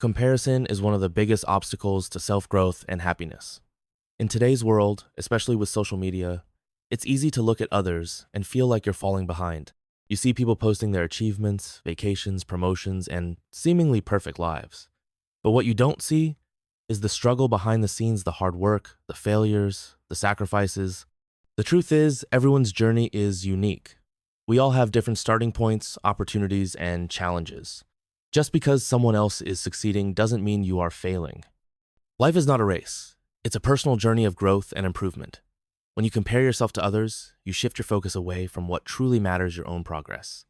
Comparison is one of the biggest obstacles to self-growth and happiness. In today's world, especially with social media, it's easy to look at others and feel like you're falling behind. You see people posting their achievements, vacations, promotions, and seemingly perfect lives. But what you don't see is the struggle behind the scenes, the hard work, the failures, the sacrifices. The truth is, everyone's journey is unique. We all have different starting points, opportunities, and challenges. Just because someone else is succeeding doesn't mean you are failing. Life is not a race. It's a personal journey of growth and improvement. When you compare yourself to others, you shift your focus away from what truly matters, your own progress.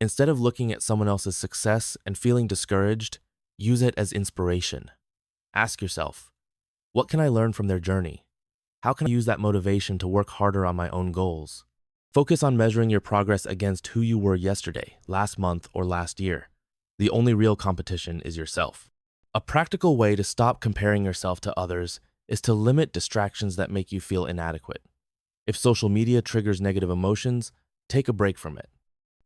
Instead of looking at someone else's success and feeling discouraged, use it as inspiration. Ask yourself, what can I learn from their journey? How can I use that motivation to work harder on my own goals? Focus on measuring your progress against who you were yesterday, last month, or last year. The only real competition is yourself. A practical way to stop comparing yourself to others is to limit distractions that make you feel inadequate. If social media triggers negative emotions, take a break from it.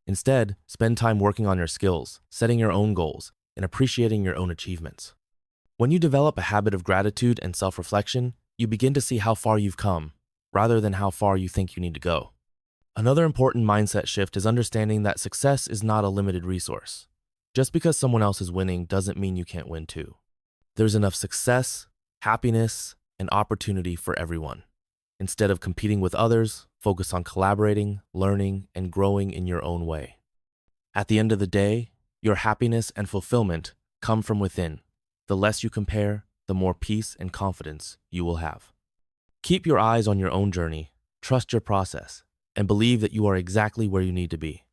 Instead, spend time working on your skills, setting your own goals, and appreciating your own achievements. When you develop a habit of gratitude and self-reflection, you begin to see how far you've come, rather than how far you think you need to go. Another important mindset shift is understanding that success is not a limited resource. Just because someone else is winning doesn't mean you can't win too. There's enough success, happiness, and opportunity for everyone. Instead of competing with others, focus on collaborating, learning, and growing in your own way. At the end of the day, your happiness and fulfillment come from within. The less you compare, the more peace and confidence you will have. Keep your eyes on your own journey, trust your process, and believe that you are exactly where you need to be.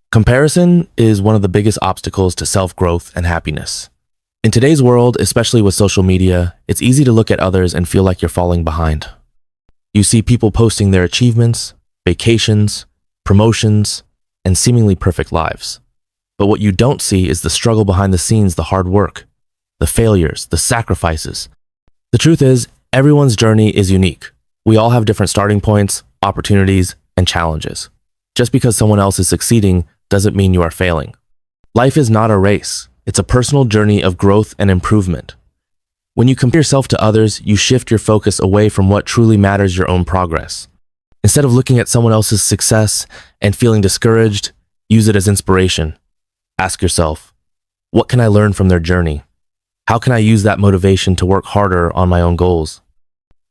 Comparison is one of the biggest obstacles to self-growth and happiness. In today's world, especially with social media, it's easy to look at others and feel like you're falling behind. You see people posting their achievements, vacations, promotions, and seemingly perfect lives. But what you don't see is the struggle behind the scenes, the hard work, the failures, the sacrifices. The truth is, everyone's journey is unique. We all have different starting points, opportunities, and challenges. Just because someone else is succeeding doesn't mean you are failing. Life is not a race. It's a personal journey of growth and improvement. When you compare yourself to others, you shift your focus away from what truly matters, your own progress. Instead of looking at someone else's success and feeling discouraged, use it as inspiration. Ask yourself, what can I learn from their journey? How can I use that motivation to work harder on my own goals?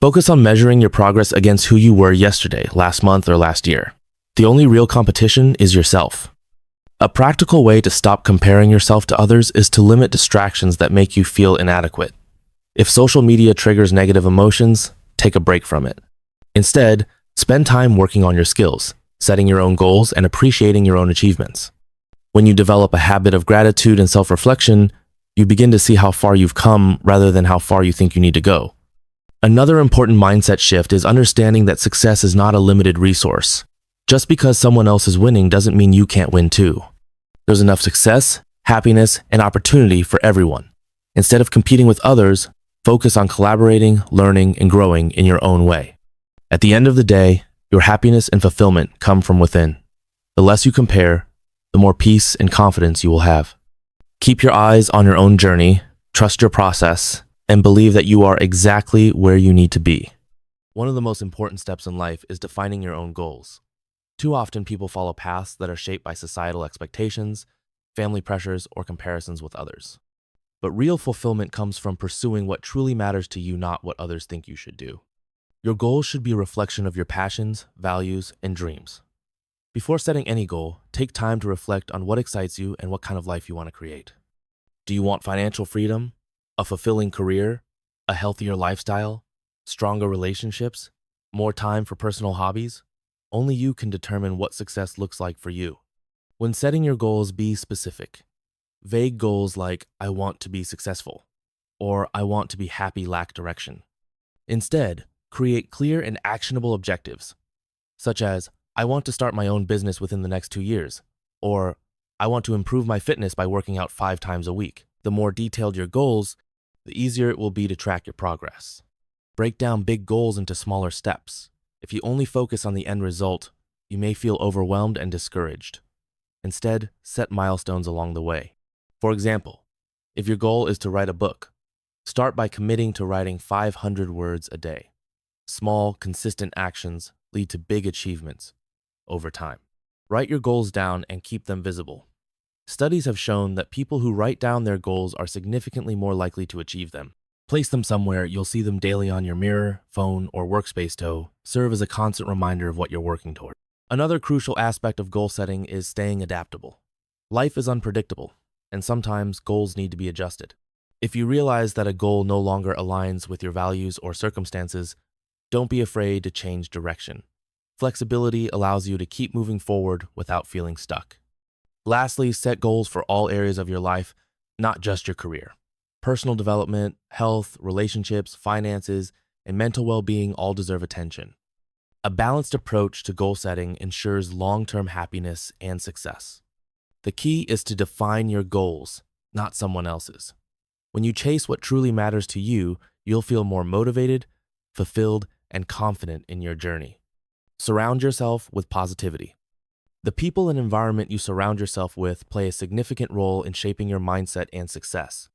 Focus on measuring your progress against who you were yesterday, last month, or last year. The only real competition is yourself. A practical way to stop comparing yourself to others is to limit distractions that make you feel inadequate. If social media triggers negative emotions, take a break from it. Instead, spend time working on your skills, setting your own goals, and appreciating your own achievements. When you develop a habit of gratitude and self-reflection, you begin to see how far you've come rather than how far you think you need to go. Another important mindset shift is understanding that success is not a limited resource. Just because someone else is winning doesn't mean you can't win too. There's enough success, happiness, and opportunity for everyone. Instead of competing with others, focus on collaborating, learning, and growing in your own way. At the end of the day, your happiness and fulfillment come from within. The less you compare, the more peace and confidence you will have. Keep your eyes on your own journey, trust your process, and believe that you are exactly where you need to be. One of the most important steps in life is defining your own goals. Too often people follow paths that are shaped by societal expectations, family pressures, or comparisons with others. But real fulfillment comes from pursuing what truly matters to you, not what others think you should do. Your goals should be a reflection of your passions, values, and dreams. Before setting any goal, take time to reflect on what excites you and what kind of life you want to create. Do you want financial freedom, a fulfilling career, a healthier lifestyle, stronger relationships, more time for personal hobbies? Only you can determine what success looks like for you. When setting your goals, be specific. Vague goals like, I want to be successful, or I want to be happy lack direction. Instead, create clear and actionable objectives, such as, I want to start my own business within the next 2 years, or I want to improve my fitness by working out 5 times a week. The more detailed your goals, the easier it will be to track your progress. Break down big goals into smaller steps. If you only focus on the end result, you may feel overwhelmed and discouraged. Instead, set milestones along the way. For example, If your goal is to write a book, start by committing to writing 500 words a day. Small, consistent actions lead to big achievements over time. Write your goals down and keep them visible. Studies have shown that people who write down their goals are significantly more likely to achieve them. Place them somewhere you'll see them daily on your mirror, phone, or workspace to serve as a constant reminder of what you're working toward. Another crucial aspect of goal setting is staying adaptable. Life is unpredictable, and sometimes goals need to be adjusted. If you realize that a goal no longer aligns with your values or circumstances, don't be afraid to change direction. Flexibility allows you to keep moving forward without feeling stuck. Lastly, set goals for all areas of your life, not just your career. Personal development, health, relationships, finances, and mental well-being all deserve attention. A balanced approach to goal setting ensures long-term happiness and success. The key is to define your goals, not someone else's. When you chase what truly matters to you, you'll feel more motivated, fulfilled, and confident in your journey. Surround yourself with positivity. The people and environment you surround yourself with play a significant role in shaping your mindset and success.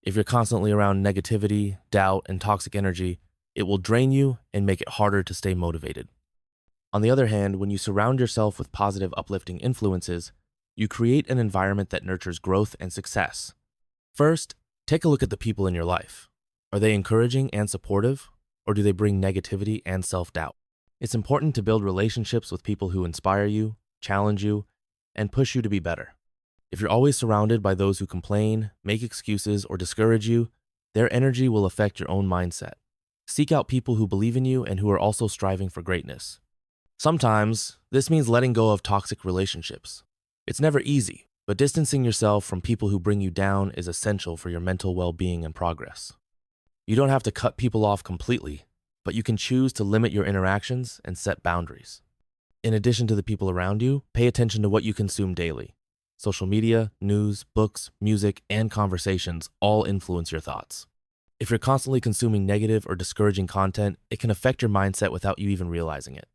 If you're constantly around negativity, doubt, and toxic energy, it will drain you and make it harder to stay motivated. On the other hand, when you surround yourself with positive, uplifting influences, you create an environment that nurtures growth and success. First, take a look at the people in your life. Are they encouraging and supportive, or do they bring negativity and self-doubt? It's important to build relationships with people who inspire you, challenge you, and push you to be better. If you're always surrounded by those who complain, make excuses, or discourage you, their energy will affect your own mindset. Seek out people who believe in you and who are also striving for greatness. Sometimes, this means letting go of toxic relationships. It's never easy, but distancing yourself from people who bring you down is essential for your mental well-being and progress. You don't have to cut people off completely, but you can choose to limit your interactions and set boundaries. In addition to the people around you, pay attention to what you consume daily. Social media, news, books, music, and conversations all influence your thoughts. If you're constantly consuming negative or discouraging content, it can affect your mindset without you even realizing it.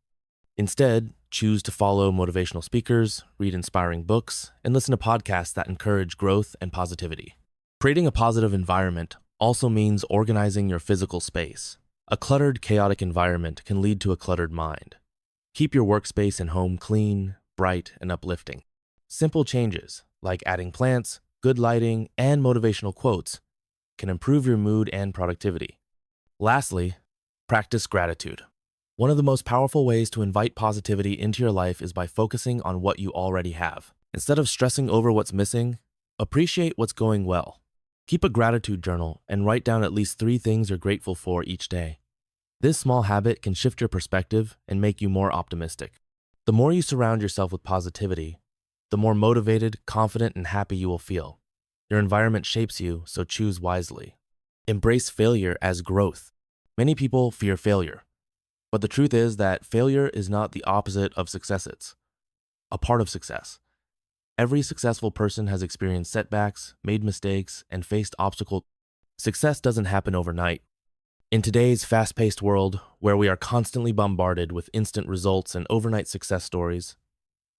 Instead, choose to follow motivational speakers, read inspiring books, and listen to podcasts that encourage growth and positivity. Creating a positive environment also means organizing your physical space. A cluttered, chaotic environment can lead to a cluttered mind. Keep your workspace and home clean, bright, and uplifting. Simple changes, like adding plants, good lighting, and motivational quotes, can improve your mood and productivity. Lastly, practice gratitude. One of the most powerful ways to invite positivity into your life is by focusing on what you already have. Instead of stressing over what's missing, appreciate what's going well. Keep a gratitude journal and write down at least 3 things you're grateful for each day. This small habit can shift your perspective and make you more optimistic. The more you surround yourself with positivity, the more motivated, confident, and happy you will feel. Your environment shapes you, so choose wisely. Embrace failure as growth. Many people fear failure, but the truth is that failure is not the opposite of success. It's a part of success. Every successful person has experienced setbacks, made mistakes, and faced obstacles. Success doesn't happen overnight. In today's fast-paced world, where we are constantly bombarded with instant results and overnight success stories,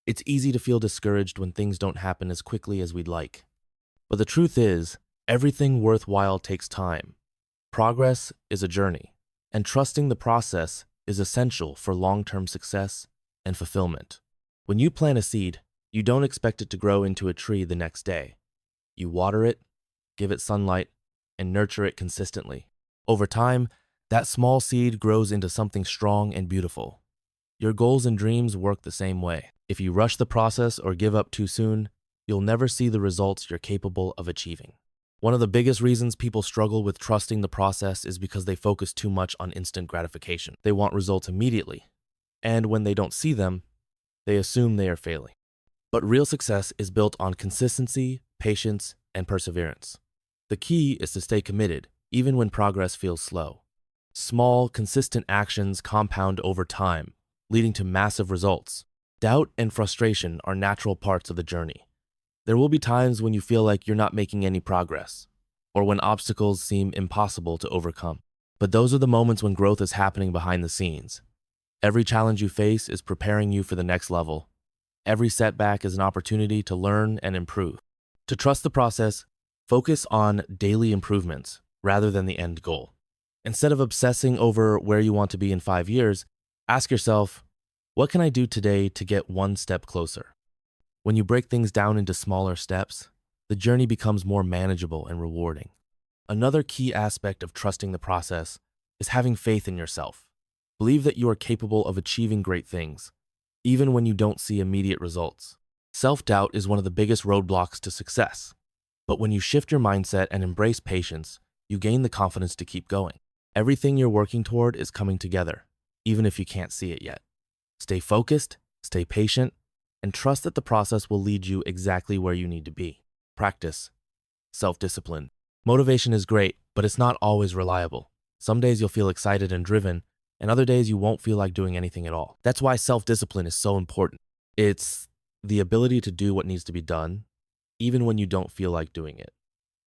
it's easy to feel discouraged when things don't happen as quickly as we'd like. But the truth is, everything worthwhile takes time. Progress is a journey, and trusting the process is essential for long-term success and fulfillment. When you plant a seed, you don't expect it to grow into a tree the next day. You water it, give it sunlight, and nurture it consistently. Over time, that small seed grows into something strong and beautiful. Your goals and dreams work the same way. If you rush the process or give up too soon, you'll never see the results you're capable of achieving. One of the biggest reasons people struggle with trusting the process is because they focus too much on instant gratification. They want results immediately, and when they don't see them, they assume they are failing. But real success is built on consistency, patience, and perseverance. The key is to stay committed, even when progress feels slow. Small, consistent actions compound over time, leading to massive results. Doubt and frustration are natural parts of the journey. There will be times when you feel like you're not making any progress, or when obstacles seem impossible to overcome. But those are the moments when growth is happening behind the scenes. Every challenge you face is preparing you for the next level. Every setback is an opportunity to learn and improve. To trust the process, Focus on daily improvements rather than the end goal. Instead of obsessing over where you want to be in 5 years, ask yourself, what can I do today to get one step closer? When you break things down into smaller steps, the journey becomes more manageable and rewarding. Another key aspect of trusting the process is having faith in yourself. Believe that you are capable of achieving great things, even when you don't see immediate results. Self-doubt is one of the biggest roadblocks to success. But when you shift your mindset and embrace patience, you gain the confidence to keep going. Everything you're working toward is coming together, even if you can't see it yet. Stay focused, stay patient, and trust that the process will lead you exactly where you need to be. Practice. Self-discipline. Motivation is great, but it's not always reliable. Some days you'll feel excited and driven, and other days you won't feel like doing anything at all. That's why self-discipline is so important. It's the ability to do what needs to be done, even when you don't feel like doing it.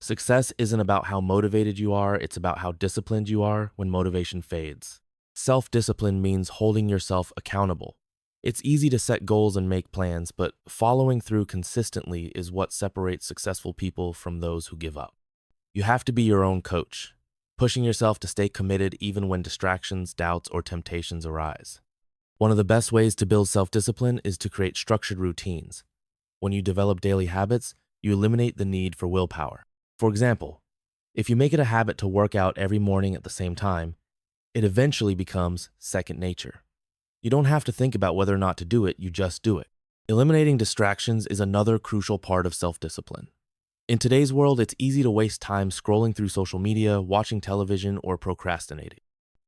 Success isn't about how motivated you are, it's about how disciplined you are when motivation fades. Self-discipline means holding yourself accountable. It's easy to set goals and make plans, but following through consistently is what separates successful people from those who give up. You have to be your own coach, pushing yourself to stay committed even when distractions, doubts, or temptations arise. One of the best ways to build self-discipline is to create structured routines. When you develop daily habits, you eliminate the need for willpower. For example, if you make it a habit to work out every morning at the same time, it eventually becomes second nature. You don't have to think about whether or not to do it, you just do it. Eliminating distractions is another crucial part of self-discipline. In today's world, it's easy to waste time scrolling through social media, watching television, or procrastinating.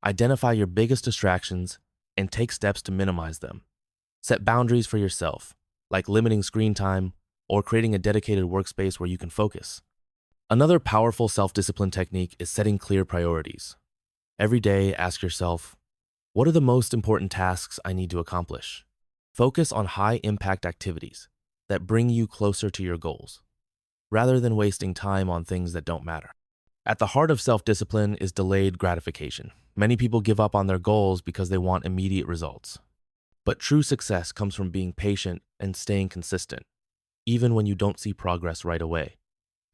Identify your biggest distractions and take steps to minimize them. Set boundaries for yourself, like limiting screen time or creating a dedicated workspace where you can focus. Another powerful self-discipline technique is setting clear priorities. Every day, ask yourself, what are the most important tasks I need to accomplish? Focus on high-impact activities that bring you closer to your goals, rather than wasting time on things that don't matter. At the heart of self-discipline is delayed gratification. Many people give up on their goals because they want immediate results. But true success comes from being patient and staying consistent, even when you don't see progress right away.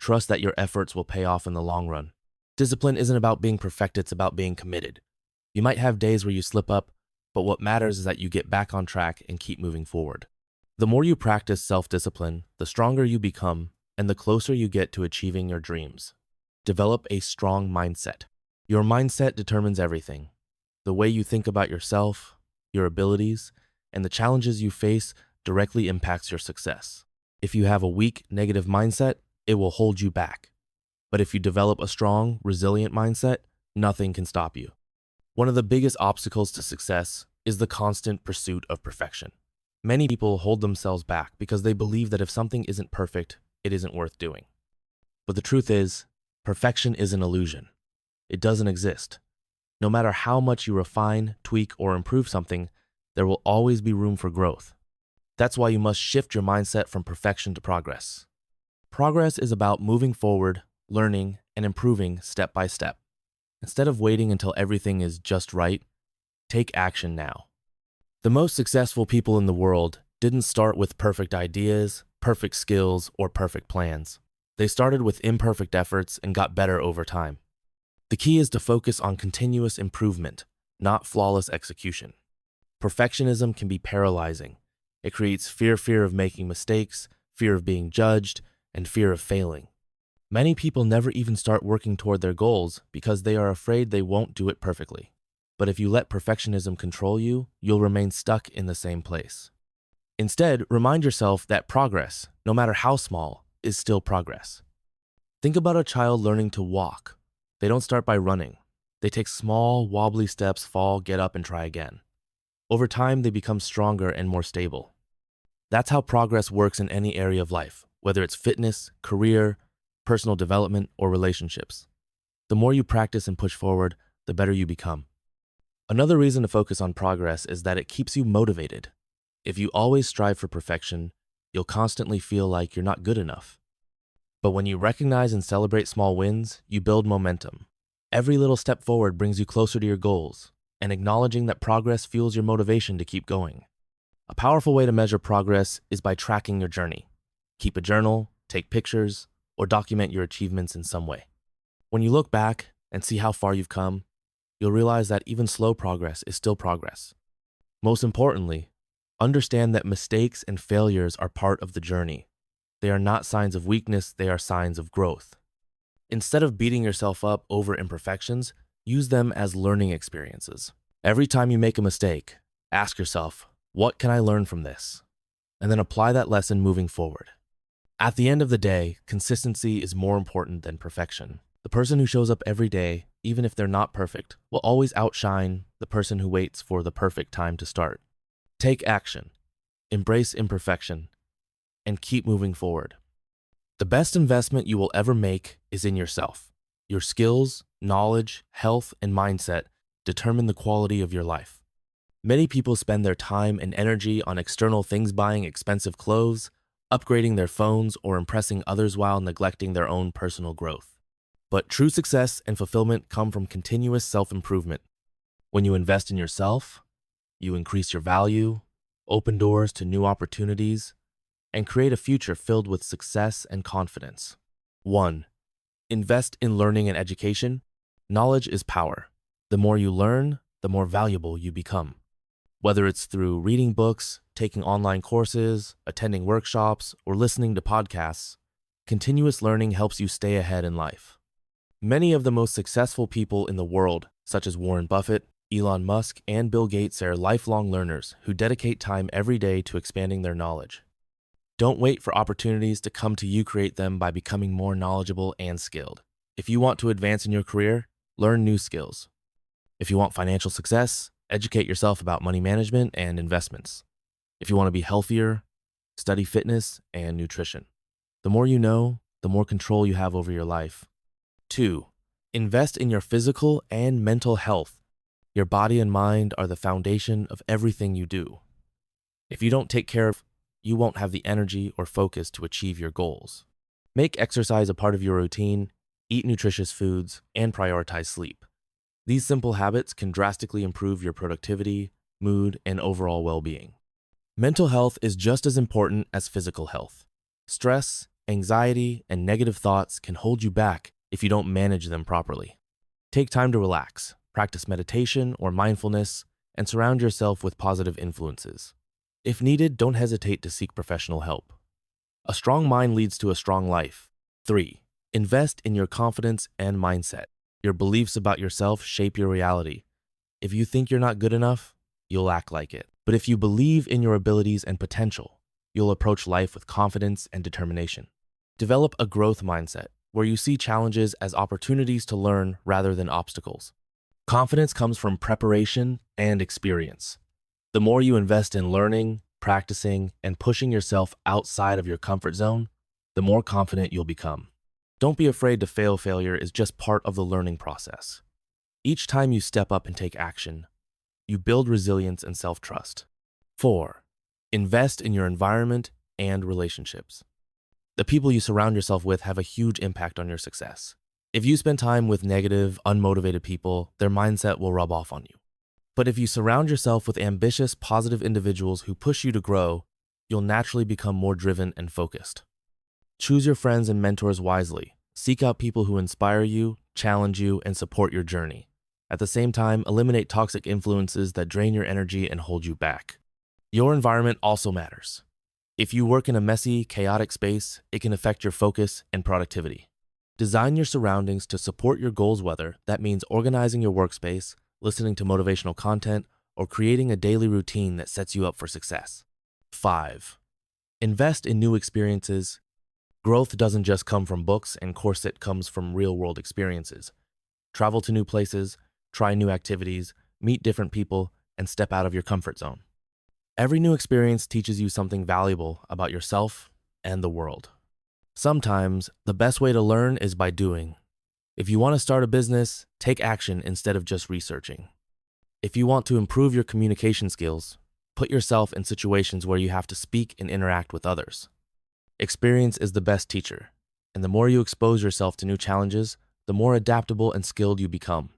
Trust that your efforts will pay off in the long run. Discipline isn't about being perfect, it's about being committed. You might have days where you slip up, but what matters is that you get back on track and keep moving forward. The more you practice self-discipline, the stronger you become and the closer you get to achieving your dreams. Develop a strong mindset. Your mindset determines everything. The way you think about yourself, your abilities, and the challenges you face directly impacts your success. If you have a weak, negative mindset, it will hold you back. But if you develop a strong, resilient mindset, nothing can stop you. One of the biggest obstacles to success is the constant pursuit of perfection. Many people hold themselves back because they believe that if something isn't perfect, it isn't worth doing. But the truth is, perfection is an illusion. It doesn't exist. No matter how much you refine, tweak, or improve something, there will always be room for growth. That's why you must shift your mindset from perfection to progress. Progress is about moving forward, learning, and improving step by step. Instead of waiting until everything is just right, take action now. The most successful people in the world didn't start with perfect ideas, perfect skills, or perfect plans. They started with imperfect efforts and got better over time. The key is to focus on continuous improvement, not flawless execution. Perfectionism can be paralyzing. It creates fear of making mistakes, fear of being judged, and fear of failing. Many people never even start working toward their goals because they are afraid they won't do it perfectly. But if you let perfectionism control you, you'll remain stuck in the same place. Instead, remind yourself that progress, no matter how small, is still progress. Think about a child learning to walk. They don't start by running. They take small, wobbly steps, fall, get up, and try again. Over time, they become stronger and more stable. That's how progress works in any area of life, whether it's fitness, career, personal development, or relationships. The more you practice and push forward, the better you become. Another reason to focus on progress is that it keeps you motivated. If you always strive for perfection, you'll constantly feel like you're not good enough. But when you recognize and celebrate small wins, you build momentum. Every little step forward brings you closer to your goals, and acknowledging that progress fuels your motivation to keep going. A powerful way to measure progress is by tracking your journey. Keep a journal, take pictures, or document your achievements in some way. When you look back and see how far you've come, you'll realize that even slow progress is still progress. Most importantly, understand that mistakes and failures are part of the journey. They are not signs of weakness, they are signs of growth. Instead of beating yourself up over imperfections, use them as learning experiences. Every time you make a mistake, ask yourself, what can I learn from this? And then apply that lesson moving forward. At the end of the day, consistency is more important than perfection. The person who shows up every day, even if they're not perfect, will always outshine the person who waits for the perfect time to start. Take action, embrace imperfection, and keep moving forward. The best investment you will ever make is in yourself. Your skills, knowledge, health, and mindset determine the quality of your life. Many people spend their time and energy on external things, buying expensive clothes, upgrading their phones, or impressing others while neglecting their own personal growth. But true success and fulfillment come from continuous self-improvement. When you invest in yourself, you increase your value, open doors to new opportunities, and create a future filled with success and confidence. 1. Invest in learning and education. Knowledge is power. The more you learn, the more valuable you become. Whether it's through reading books, taking online courses, attending workshops, or listening to podcasts, continuous learning helps you stay ahead in life. Many of the most successful people in the world, such as Warren Buffett, Elon Musk, and Bill Gates, are lifelong learners who dedicate time every day to expanding their knowledge. Don't wait for opportunities to come to you, create them by becoming more knowledgeable and skilled. If you want to advance in your career, learn new skills. If you want financial success, educate yourself about money management and investments. If you want to be healthier, study fitness and nutrition. The more you know, the more control you have over your life. 2. Invest in your physical and mental health. Your body and mind are the foundation of everything you do. If you don't take care of, you won't have the energy or focus to achieve your goals. Make exercise a part of your routine, eat nutritious foods, and prioritize sleep. These simple habits can drastically improve your productivity, mood, and overall well-being. Mental health is just as important as physical health. Stress, anxiety, and negative thoughts can hold you back if you don't manage them properly. Take time to relax, practice meditation or mindfulness, and surround yourself with positive influences. If needed, don't hesitate to seek professional help. A strong mind leads to a strong life. 3. Invest in your confidence and mindset. Your beliefs about yourself shape your reality. If you think you're not good enough, you'll act like it. But if you believe in your abilities and potential, you'll approach life with confidence and determination. Develop a growth mindset where you see challenges as opportunities to learn rather than obstacles. Confidence comes from preparation and experience. The more you invest in learning, practicing, and pushing yourself outside of your comfort zone, the more confident you'll become. Don't be afraid to fail. Failure is just part of the learning process. Each time you step up and take action, you build resilience and self-trust. 4. Invest in your environment and relationships. The people you surround yourself with have a huge impact on your success. If you spend time with negative, unmotivated people, their mindset will rub off on you. But if you surround yourself with ambitious, positive individuals who push you to grow, you'll naturally become more driven and focused. Choose your friends and mentors wisely. Seek out people who inspire you, challenge you, and support your journey. At the same time, eliminate toxic influences that drain your energy and hold you back. Your environment also matters. If you work in a messy, chaotic space, it can affect your focus and productivity. Design your surroundings to support your goals, whether that means organizing your workspace, listening to motivational content, or creating a daily routine that sets you up for success. 5. Invest in new experiences. Growth doesn't just come from books and courses, it comes from real-world experiences. Travel to new places, try new activities, meet different people, and step out of your comfort zone. Every new experience teaches you something valuable about yourself and the world. Sometimes, the best way to learn is by doing. If you want to start a business, take action instead of just researching. If you want to improve your communication skills, put yourself in situations where you have to speak and interact with others. Experience is the best teacher, and the more you expose yourself to new challenges, the more adaptable and skilled you become.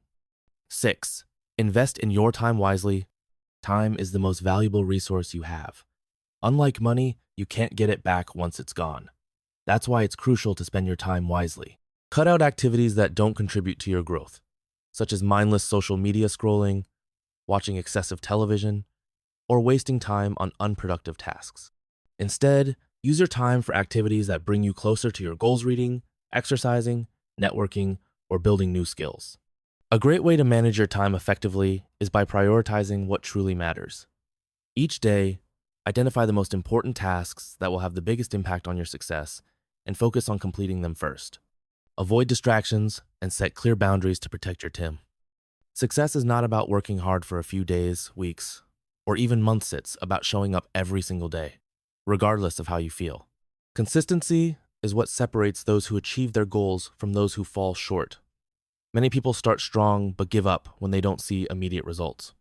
6. Invest in your time wisely. Time is the most valuable resource you have. Unlike money, you can't get it back once it's gone. That's why it's crucial to spend your time wisely. Cut out activities that don't contribute to your growth, such as mindless social media scrolling, watching excessive television, or wasting time on unproductive tasks. Instead, use your time for activities that bring you closer to your goals reading, exercising, networking, or building new skills. A great way to manage your time effectively is by prioritizing what truly matters. Each day, identify the most important tasks that will have the biggest impact on your success and focus on completing them first. Avoid distractions and set clear boundaries to protect your time. Success is not about working hard for a few days, weeks, or even months. It's about showing up every single day, regardless of how you feel. Consistency is what separates those who achieve their goals from those who fall short. Many people start strong but give up when they don't see immediate results.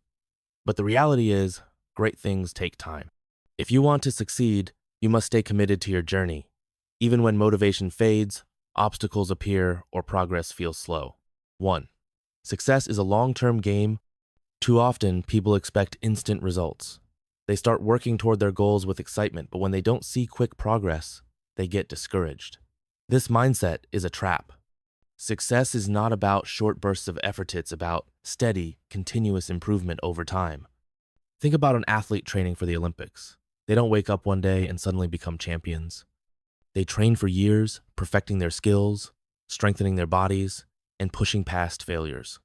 But the reality is, great things take time. If you want to succeed, you must stay committed to your journey, even when motivation fades, obstacles appear, or progress feels slow. 1. Success is a long-term game. Too often, people expect instant results. They start working toward their goals with excitement, but when they don't see quick progress, they get discouraged. This mindset is a trap. Success is not about short bursts of effort, it's about steady, continuous improvement over time. Think about an athlete training for the Olympics. They don't wake up one day and suddenly become champions. They train for years, perfecting their skills, strengthening their bodies, and pushing past failures.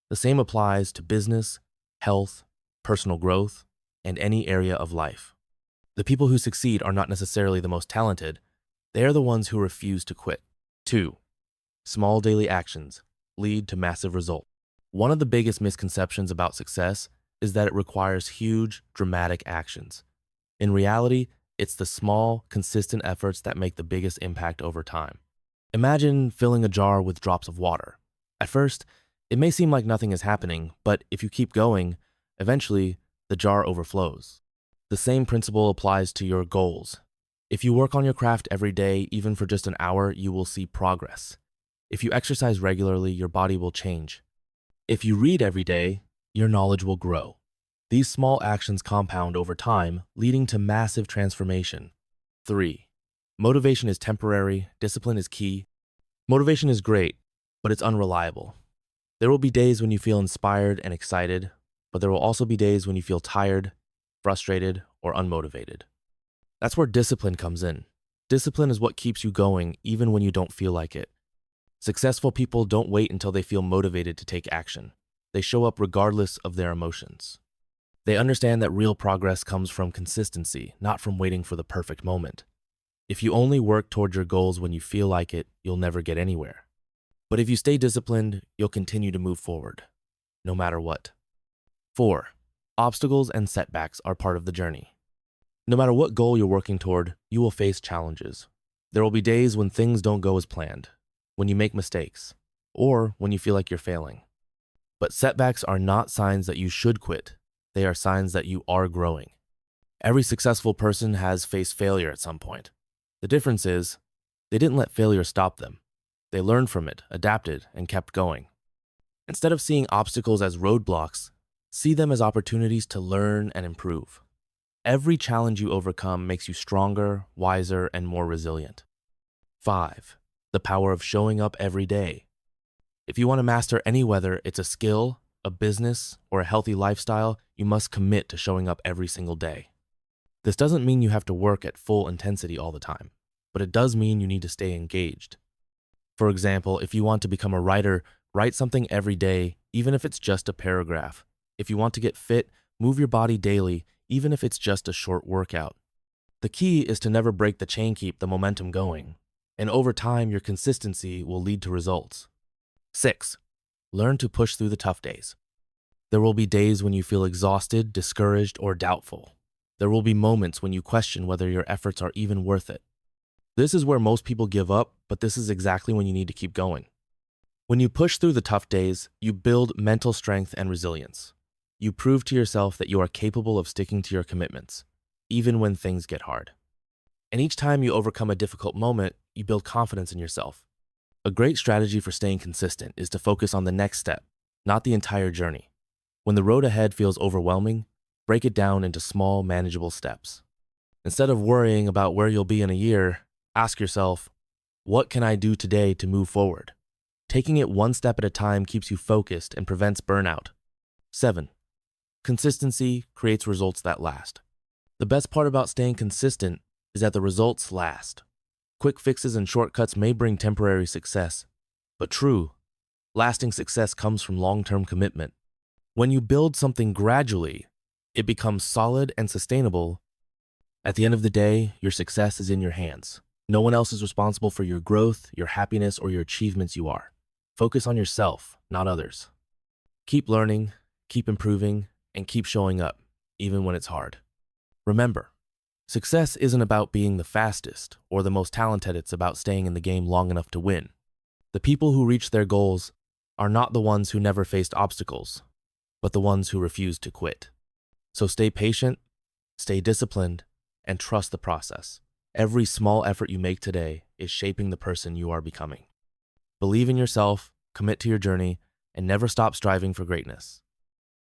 The same applies to business, health, personal growth, and any area of life. The people who succeed are not necessarily the most talented. They are the ones who refuse to quit. 2. Small daily actions lead to massive results. One of the biggest misconceptions about success is that it requires huge, dramatic actions. In reality, it's the small, consistent efforts that make the biggest impact over time. Imagine filling a jar with drops of water. At first, it may seem like nothing is happening, but if you keep going, eventually, the jar overflows. The same principle applies to your goals. If you work on your craft every day, even for just an hour, you will see progress. If you exercise regularly, your body will change. If you read every day, your knowledge will grow. These small actions compound over time, leading to massive transformation. 3. Motivation is temporary, discipline is key. Motivation is great, but it's unreliable. There will be days when you feel inspired and excited, but there will also be days when you feel tired, frustrated, or unmotivated. That's where discipline comes in. Discipline is what keeps you going even when you don't feel like it. Successful people don't wait until they feel motivated to take action. They show up regardless of their emotions. They understand that real progress comes from consistency, not from waiting for the perfect moment. If you only work toward your goals when you feel like it, you'll never get anywhere. But if you stay disciplined, you'll continue to move forward, no matter what. 4. Obstacles and setbacks are part of the journey. No matter what goal you're working toward, you will face challenges. There will be days when things don't go as planned, when you make mistakes, or when you feel like you're failing. But setbacks are not signs that you should quit. They are signs that you are growing. Every successful person has faced failure at some point. The difference is, they didn't let failure stop them. They learned from it, adapted, and kept going. Instead of seeing obstacles as roadblocks, see them as opportunities to learn and improve. Every challenge you overcome makes you stronger, wiser, and more resilient. 5. The power of showing up every day. If you want to master any whether it's a skill, a business, or a healthy lifestyle, you must commit to showing up every single day. This doesn't mean you have to work at full intensity all the time, but it does mean you need to stay engaged. For example, if you want to become a writer, write something every day, even if it's just a paragraph. If you want to get fit, move your body daily, even if it's just a short workout. The key is to never break the chain, keep the momentum going. And over time, your consistency will lead to results. 6. Learn to push through the tough days. There will be days when you feel exhausted, discouraged, or doubtful. There will be moments when you question whether your efforts are even worth it. This is where most people give up, but this is exactly when you need to keep going. When you push through the tough days, you build mental strength and resilience. You prove to yourself that you are capable of sticking to your commitments, even when things get hard. And each time you overcome a difficult moment, you build confidence in yourself. A great strategy for staying consistent is to focus on the next step, not the entire journey. When the road ahead feels overwhelming, break it down into small, manageable steps. Instead of worrying about where you'll be in a year, Ask yourself, what can I do today to move forward? Taking it one step at a time keeps you focused and prevents burnout. 7. Consistency creates results that last. The best part about staying consistent is that the results last. Quick fixes and shortcuts may bring temporary success, but true, lasting success comes from long-term commitment. When you build something gradually, it becomes solid and sustainable. At the end of the day, your success is in your hands. No one else is responsible for your growth, your happiness, or your achievements. You are. Focus on yourself, not others. Keep learning, keep improving, and keep showing up, even when it's hard. Remember, success isn't about being the fastest or the most talented, it's about staying in the game long enough to win. The people who reach their goals are not the ones who never faced obstacles, but the ones who refused to quit. So stay patient, stay disciplined, and trust the process. Every small effort you make today is shaping the person you are becoming. Believe in yourself, commit to your journey, and never stop striving for greatness.